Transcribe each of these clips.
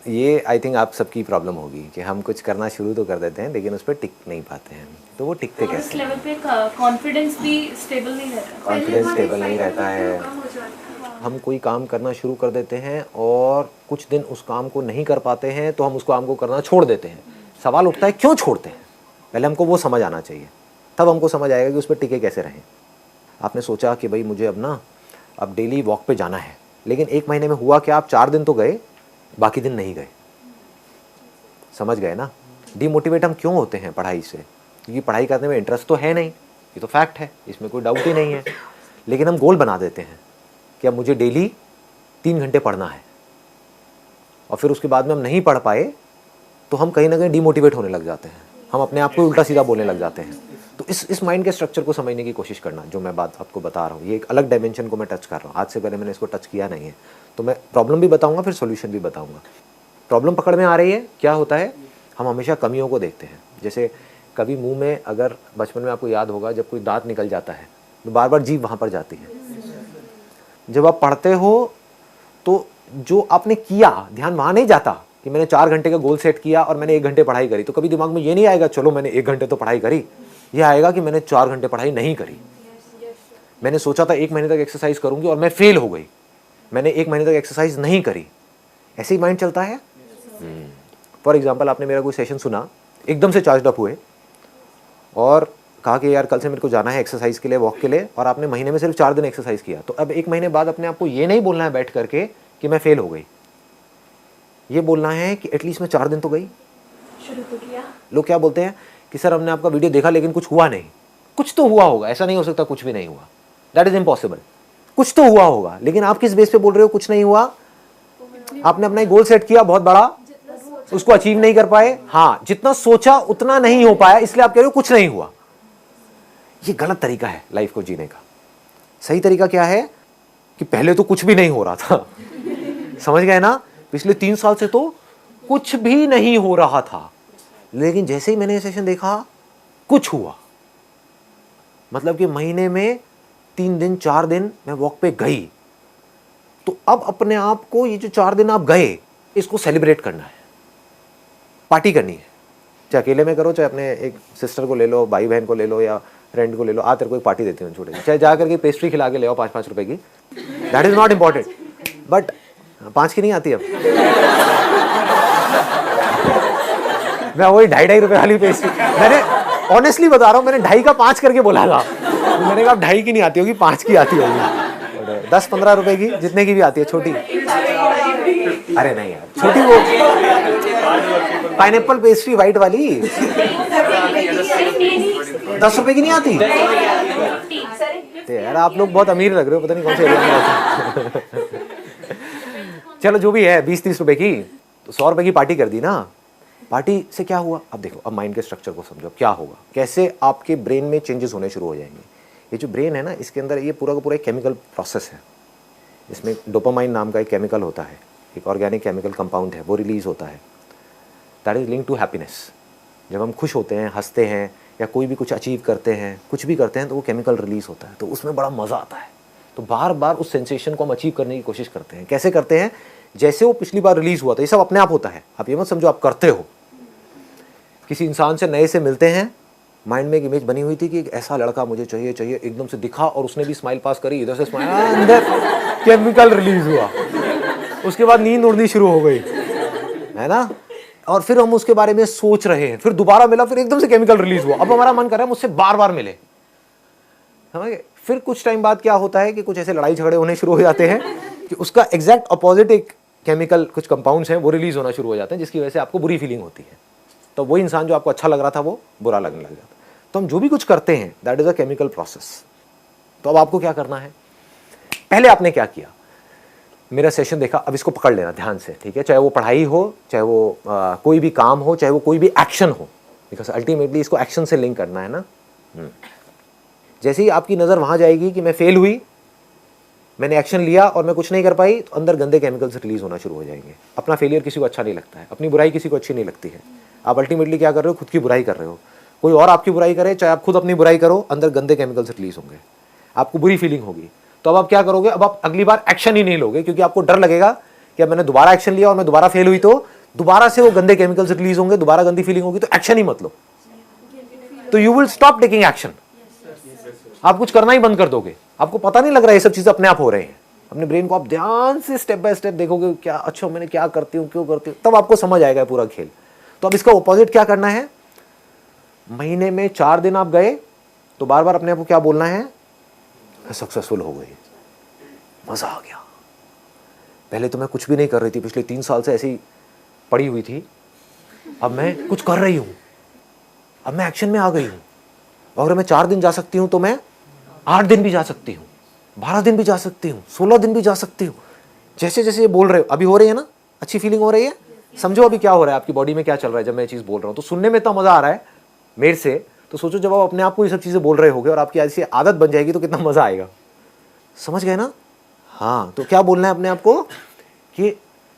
ये I think आप सबकी प्रॉब्लम होगी कि हम कुछ करना शुरू तो कर देते हैं लेकिन उस पर टिक नहीं पाते हैं। तो वो टिकते और कैसे इस लेवल पे कॉन्फिडेंस भी स्टेबल नहीं रहता। कॉन्फिडेंस स्टेबल नहीं रहता है। हम कोई काम करना शुरू कर देते हैं और कुछ दिन उस काम को नहीं कर पाते हैं तो हम उस काम को करना छोड़ देते हैं। सवाल उठता है क्यों छोड़ते हैं, पहले हमको वो समझ आना चाहिए, तब हमको समझ आएगा कि उस पर टिके कैसे रहें। आपने सोचा कि भाई मुझे अब डेली वॉक पे जाना है, लेकिन 1 महीने में हुआ क्या, आप 4 दिन तो गए, बाकी दिन नहीं गए। समझ गए ना? डिमोटिवेट हम क्यों होते हैं पढ़ाई से? क्योंकि पढ़ाई करने में इंटरेस्ट तो है नहीं, ये तो फैक्ट है, इसमें कोई डाउट ही नहीं है। लेकिन हम गोल बना देते हैं कि अब मुझे डेली 3 घंटे पढ़ना है, और फिर उसके बाद में हम नहीं पढ़ पाए तो हम कहीं ना कहीं डिमोटिवेट होने लग जाते हैं, हम अपने आप को उल्टा सीधा बोलने लग जाते हैं। तो इस माइंड के स्ट्रक्चर को समझने की कोशिश करना, जो मैं बात आपको बता रहा हूँ, ये एक अलग डायमेंशन को मैं टच कर रहा हूँ। आज से पहले मैंने इसको टच किया नहीं है, तो मैं प्रॉब्लम भी बताऊँगा, फिर सोल्यूशन भी बताऊँगा। प्रॉब्लम पकड़ में आ रही है, क्या होता है, हम हमेशा कमियों को देखते हैं। जैसे कभी मुंह में, अगर बचपन में आपको याद होगा, जब कोई दांत निकल जाता है तो बार बार जीभ वहाँ पर जाती है। जब आप पढ़ते हो तो जो आपने किया, ध्यान वहाँ नहीं जाता कि मैंने 4 घंटे का गोल सेट किया और मैंने 1 घंटे पढ़ाई करी। तो कभी दिमाग में ये नहीं आएगा चलो मैंने 1 घंटे तो पढ़ाई करी, ये आएगा कि मैंने 4 घंटे पढ़ाई नहीं करी। मैंने सोचा था 1 महीने तक एक्सरसाइज करूंगी और मैं फेल हो गई, मैंने 1 महीने तक एक्सरसाइज नहीं करी। ऐसे ही माइंड चलता है। फॉर एग्जाम्पल, आपने मेरा कोई सेशन सुना, एकदम से चार्ज अप हुए और कहा कि यार कल से मेरे को जाना है एक्सरसाइज के लिए, वॉक के लिए, और आपने महीने में सिर्फ 4 दिन एक्सरसाइज किया। तो अब 1 महीने बाद अपने आप को ये नहीं बोलना है बैठ करके कि मैं फेल हो गई, ये बोलना है कि एटलीस्ट मैं 4 दिन तो गई, शुरू तो किया। लोग क्या बोलते हैं कि सर हमने आपका वीडियो देखा लेकिन कुछ हुआ नहीं। कुछ तो हुआ होगा, ऐसा नहीं हो सकता कुछ भी नहीं हुआ, दैट इज इम्पॉसिबल। कुछ तो हुआ होगा, लेकिन आप किस बेस पे बोल रहे हो कुछ नहीं हुआ? आपने अपना एक गोल सेट किया बहुत बड़ा, उसको अचीव नहीं कर पाए। हाँ, जितना सोचा उतना नहीं हो पाया, इसलिए आप कह रहे हो कुछ नहीं हुआ। ये गलत तरीका है लाइफ को जीने का। सही तरीका क्या है कि पहले तो कुछ भी नहीं हो रहा था, समझ गए ना? पिछले 3 साल से तो कुछ भी नहीं हो रहा था, लेकिन जैसे ही मैंने ये सेशन देखा कुछ हुआ। मतलब कि महीने में 3 दिन 4 दिन मैं वॉक पे गई, तो अब अपने आप को ये जो 4 दिन आप गए, इसको सेलिब्रेट करना है, पार्टी करनी है। चाहे अकेले में करो, चाहे अपने एक सिस्टर को ले लो, भाई बहन को ले लो, या फ्रेंड को ले लो, तेरे को एक पार्टी देती हूँ छोटे, चाहे जा करके पेस्ट्री खिला के ले आओ 5-5 रुपए की, that is not important. But 5 की नहीं आती अब, मैं वही 2.5 रुपए वाली पेस्ट्री, मैंने ऑनेस्टली बता रहा हूँ, मैंने 2.5 का 5 करके बोला था। मैंने कहा 2.5 की नहीं आती होगी, 5 की आती होगी, 10-15 रुपए की, जितने की भी आती है छोटी। अरे नहीं यार, छोटी वो पाइनएप्पल पेस्ट्री वाइट वाली 10 रुपए की नहीं आती। तो यार आप लोग बहुत अमीर लग रहे हो, पता नहीं कौन से एरिया में रहते हैं। चलो जो भी है, 20-30 रुपए की, तो 100 रुपए की पार्टी कर दी ना। पार्टी से क्या हुआ? अब देखो, अब माइंड के स्ट्रक्चर को समझो, क्या होगा, कैसे आपके ब्रेन में चेंजेस होने शुरू हो जाएंगे। ये जो ब्रेन है ना, इसके अंदर ये पूरा का पूरा एक केमिकल प्रोसेस है। इसमें डोपामाइन नाम का एक केमिकल होता है, एक ऑर्गेनिक केमिकल कंपाउंड है, वो रिलीज होता है, that is link to happiness. जब हम खुश होते हैं, हंसते हैं, या कोई भी कुछ अचीव करते हैं, कुछ भी करते हैं, तो वो केमिकल रिलीज होता है, तो उसमें बड़ा मज़ा आता है। तो बार बार उस सेंसेशन को हम अचीव करने की कोशिश करते हैं। कैसे करते हैं? जैसे वो पिछली बार रिलीज हुआ था, ये सब अपने आप होता है, आप ये मत समझो आप करते हो। किसी इंसान से नए से मिलते हैं, माइंड में एक इमेज बनी हुई थी कि एक ऐसा लड़का मुझे चाहिए, एकदम से दिखा और उसने भी स्माइल पास करी, इधर से स्माइल, अंदर केमिकल रिलीज हुआ, उसके बाद नींद उड़नी शुरू हो गई, है ना? और फिर हम उसके बारे में सोच रहे हैं, फिर दोबारा मिला, फिर एकदम से केमिकल रिलीज हुआ, अब हमारा मन कर रहा है मुझसे बार बार मिले, समझ गए? फिर कुछ टाइम बाद क्या होता है कि कुछ ऐसे लड़ाई झगड़े होने शुरू हो जाते हैं कि उसका एग्जैक्ट अपोजिट एक केमिकल, कुछ कंपाउंड्स हैं, वो रिलीज होना शुरू हो जाते हैं, जिसकी वजह से आपको बुरी फीलिंग होती है। तो वही इंसान जो आपको अच्छा लग रहा था वो बुरा लगने लग जाता है। तो हम जो भी कुछ करते हैं, that is a chemical process. तो अब आपको क्या करना है? पहले आपने क्या किया, मेरा सेशन देखा, अब इसको पकड़ लेना ध्यान से, ठीक है? चाहे वो पढ़ाई हो, चाहे वो कोई भी काम हो, चाहे वो कोई भी एक्शन हो, बिकॉज अल्टीमेटली इसको एक्शन से लिंक करना है ना। जैसे ही आपकी नज़र वहाँ जाएगी कि मैं फेल हुई, मैंने एक्शन लिया और मैं कुछ नहीं कर पाई, तो अंदर गंदे केमिकल्स रिलीज होना शुरू हो जाएंगे। अपना फेलियर किसी को अच्छा नहीं लगता है, अपनी बुराई किसी को अच्छी नहीं लगती है। आप अल्टीमेटली क्या कर रहे हो? खुद की बुराई कर रहे हो। कोई और आपकी बुराई करे, चाहे आप खुद अपनी बुराई करो, अंदर गंदे केमिकल्स रिलीज होंगे, आपको बुरी फीलिंग होगी। तो अब आप क्या करोगे? अब आप अगली बार एक्शन ही नहीं लोगे, क्योंकि आपको डर लगेगा कि अब मैंने दोबारा एक्शन लिया और मैं दोबारा फेल हुई तो दोबारा से वो गंदे केमिकल्स रिलीज होंगे, दोबारा गंदी फीलिंग होगी, तो एक्शन ही मत लो, तो you will stop taking action. आप कुछ करना ही बंद कर दोगे, आपको पता नहीं लग रहा है ये सब चीजें अपने आप हो रहे हैं। अपने ब्रेन को आप ध्यान से स्टेप बाय स्टेप देखोगे, क्या अच्छा मैंने क्या करती हूँ, क्यों करती हूँ, तब आपको समझ आएगा पूरा खेल। तो अब इसका ऑपोजिट क्या करना है, महीने में 4 दिन आप गए तो बार बार अपने आप को क्या बोलना है, सक्सेसफुल हो गई, मजा आ गया। पहले तो मैं कुछ भी नहीं कर रही थी, पिछले 3 साल से ऐसी पड़ी हुई थी, अब मैं कुछ कर रही हूं, अब मैं एक्शन में आ गई हूं। अगर मैं 4 दिन जा सकती हूं तो मैं 8 दिन भी जा सकती हूं, 12 दिन भी जा सकती हूं, 16 दिन भी जा सकती हूं। जैसे जैसे ये बोल रहे हो, अभी हो रही है ना, अच्छी फीलिंग हो रही है। समझो अभी क्या हो रहा है, आपकी बॉडी में क्या चल रहा है जब मैं ये चीज बोल रहा हूं। तो सुनने में इतना मजा आ रहा है मेरे से, तो सोचो जब आप अपने आप को ये सब चीजें बोल रहे होगे और आपकी ऐसी आदत बन जाएगी तो कितना मजा आएगा। समझ गए ना? हाँ, तो क्या बोलना है अपने आप को कि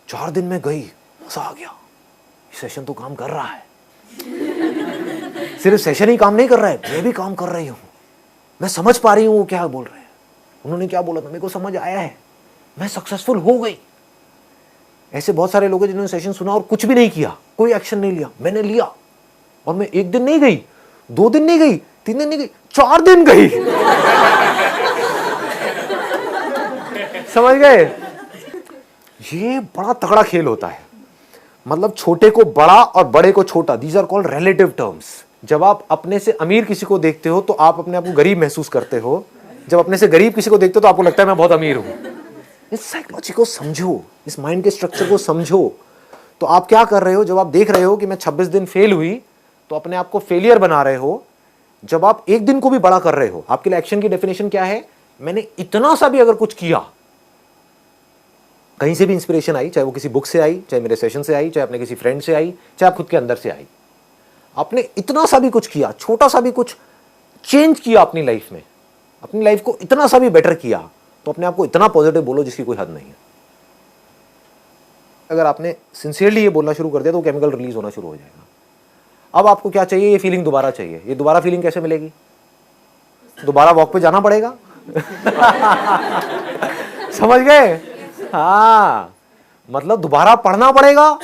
4 दिन में गई, मजा आ गया, सेशन तो काम कर रहा है। सिर्फ सेशन ही काम नहीं कर रहा है, मैं भी काम कर रही हूं, मैं समझ पा रही हूं वो क्या बोल रहे हैं, उन्होंने क्या बोला था मेरे को समझ आया है, मैं सक्सेसफुल हो गई। ऐसे बहुत सारे लोग हैं जिन्होंने सेशन सुना और कुछ भी नहीं किया, कोई एक्शन नहीं लिया। मैंने लिया और मैं 1 दिन नहीं गई, 2 दिन नहीं गई, 3 दिन नहीं गई, 4 दिन गई। समझ गए? ये बड़ा तगड़ा खेल होता है। मतलब छोटे को बड़ा और बड़े को छोटा, these are called relative terms. जब आप अपने से अमीर किसी को देखते हो तो आप अपने आप को गरीब महसूस करते हो, जब अपने से गरीब किसी को देखते हो तो आपको लगता है मैं बहुत अमीर हूं। इस साइकोलॉजी को समझो, इस माइंड के स्ट्रक्चर को समझो। तो आप क्या कर रहे हो, जब आप देख रहे हो कि मैं 26 दिन फेल हुई, तो अपने आप को फेलियर बना रहे हो। जब आप 1 दिन को भी बड़ा कर रहे हो, आपके लिए एक्शन की डेफिनेशन क्या है, मैंने इतना सा भी अगर कुछ किया, कहीं से भी इंस्पिरेशन आई, चाहे वो किसी बुक से आई, चाहे मेरे सेशन से आई, चाहे अपने किसी फ्रेंड से आई, चाहे आप खुद के अंदर से आई, आपने इतना सा भी कुछ किया, छोटा सा भी कुछ चेंज किया अपनी लाइफ में, अपनी लाइफ को इतना सा भी बेटर किया, तो अपने आप को इतना पॉजिटिव बोलो जिसकी कोई हद नहीं है। अगर आपने सिंसियरली ये बोलना शुरू कर दिया तो केमिकल रिलीज होना शुरू हो जाएगा। अब आपको क्या चाहिए, ये फीलिंग दोबारा चाहिए। ये दोबारा फीलिंग कैसे मिलेगी, दोबारा वॉक पे जाना पड़ेगा। समझ गए? हाँ, मतलब दोबारा पढ़ना पड़ेगा,